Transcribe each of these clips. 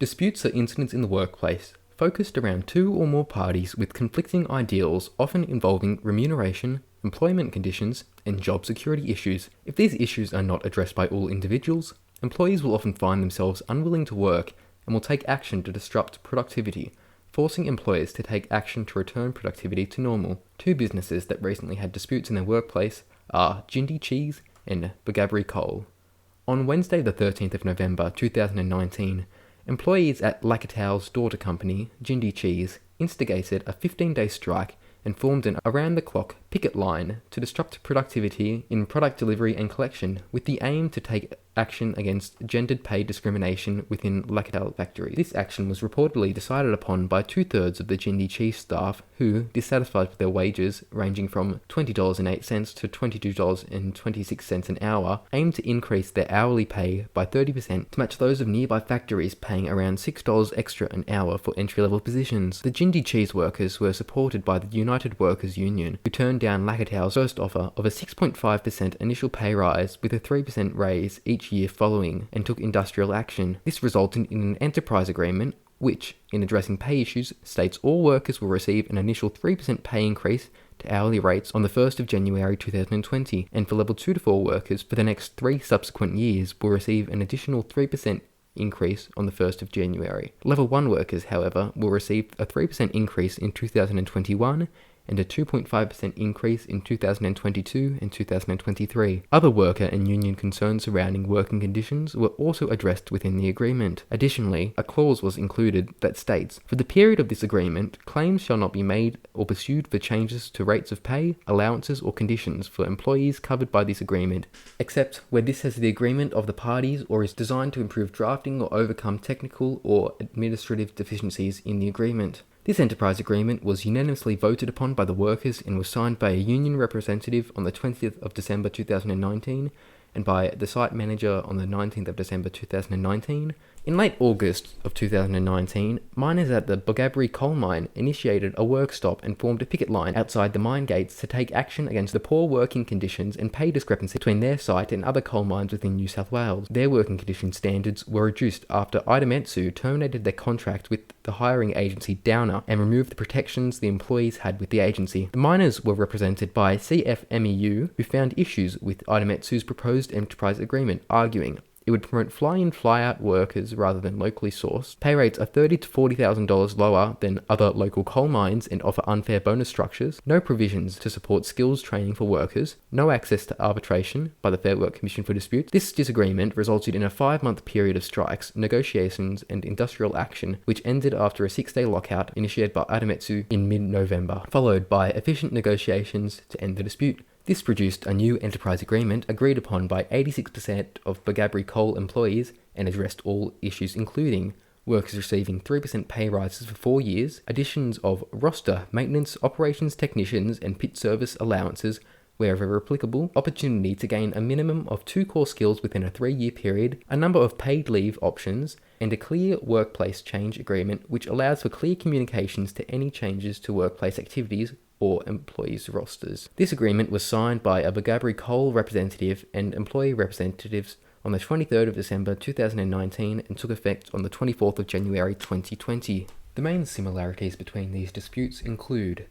Disputes are incidents in the workplace, focused around two or more parties with conflicting ideals, often involving remuneration, employment conditions, and job security issues. If these issues are not addressed by all individuals, employees will often find themselves unwilling to work and will take action to disrupt productivity, forcing employers to take action to return productivity to normal. Two businesses that recently had disputes in their workplace are JinD Cheese and Brightmoore Coal. On Wednesday the 13th of November 2019, employees at Lakatau's daughter company, JinD Cheese, instigated a 15-day strike and formed an around-the-clock picket line to disrupt productivity in product delivery and collection, with the aim to take action against gendered pay discrimination within Lakatau factories. This action was reportedly decided upon by 2/3 of the JinD Cheese staff who, dissatisfied with their wages ranging from $20.08 to $22.26 an hour, aimed to increase their hourly pay by 30% to match those of nearby factories paying around $6 extra an hour for entry-level positions. The JinD Cheese workers were supported by the United Workers Union, who turned down Lakatau's first offer of a 6.5% initial pay rise with a 3% raise each year following, and took industrial action. This resulted in an enterprise agreement which, in addressing pay issues, states all workers will receive an initial 3% pay increase to hourly rates on the 1st of January 2020, and for level 2 to 4 workers for the next 3 subsequent years will receive an additional 3% increase on the 1st of January. Level 1 workers, however, will receive a 3% increase in 2021 and a 2.5% increase in 2022 and 2023. Other worker and union concerns surrounding working conditions were also addressed within the agreement. Additionally, a clause was included that states, for the period of this agreement, claims shall not be made or pursued for changes to rates of pay, allowances, or conditions for employees covered by this agreement, except where this has the agreement of the parties or is designed to improve drafting or overcome technical or administrative deficiencies in the agreement. This enterprise agreement was unanimously voted upon by the workers and was signed by a union representative on the 20th of December 2019 and by the site manager on the 19th of December 2019. In late August of 2019, miners at the Brightmoore coal mine initiated a work stop and formed a picket line outside the mine gates to take action against the poor working conditions and pay discrepancy between their site and other coal mines within New South Wales. Their working condition standards were reduced after Idemitsu terminated their contract with the hiring agency Downer and removed the protections the employees had with the agency. The miners were represented by CFMEU, who found issues with Idemitsu's proposed enterprise agreement, arguing it would promote fly-in, fly-out workers rather than locally sourced. Pay rates are $30,000 to $40,000 lower than other local coal mines and offer unfair bonus structures. No provisions to support skills training for workers. No access to arbitration by the Fair Work Commission for disputes. This disagreement resulted in a 5-month period of strikes, negotiations, and industrial action, which ended after a 6-day lockout initiated by Idemitsu in mid-November, followed by efficient negotiations to end the dispute. This produced a new enterprise agreement agreed upon by 86% of Brightmoore coal employees and addressed all issues, including workers receiving 3% pay rises for 4 years, additions of roster, maintenance, operations technicians, and pit service allowances wherever applicable, opportunity to gain a minimum of 2 core skills within a 3-year period, a number of paid leave options, and a clear workplace change agreement which allows for clear communications to any changes to workplace activities or employees' rosters. This agreement was signed by a Brightmoore coal representative and employee representatives on the 23rd of December 2019 and took effect on the 24th of January 2020. The main similarities between these disputes include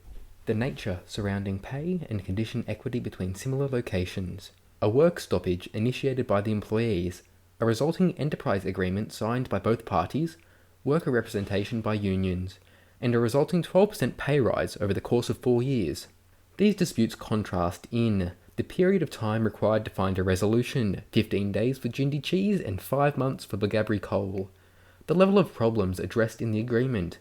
the nature surrounding pay and condition equity between similar locations, a work stoppage initiated by the employees, a resulting enterprise agreement signed by both parties, worker representation by unions, and a resulting 12% pay rise over the course of 4 years. These disputes contrast in the period of time required to find a resolution, 15 days for JinD Cheese and 5 months for Brightmoore Coal. The level of problems addressed in the agreement.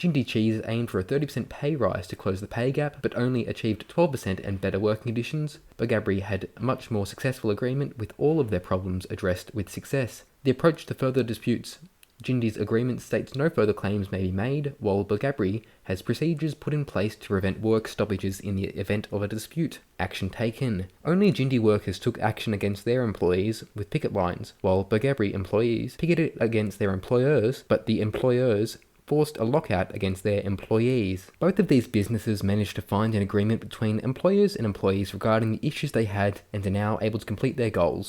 JinD Cheese aimed for a 30% pay rise to close the pay gap, but only achieved 12% and better working conditions. Brightmoore had a much more successful agreement with all of their problems addressed with success. The approach to further disputes. JinD's agreement states no further claims may be made, while Brightmoore has procedures put in place to prevent work stoppages in the event of a dispute. Action taken. Only JinD workers took action against their employees with picket lines, while Brightmoore employees picketed against their employers, but the employers forced a lockout against their employees. Both of these businesses managed to find an agreement between employers and employees regarding the issues they had and are now able to complete their goals.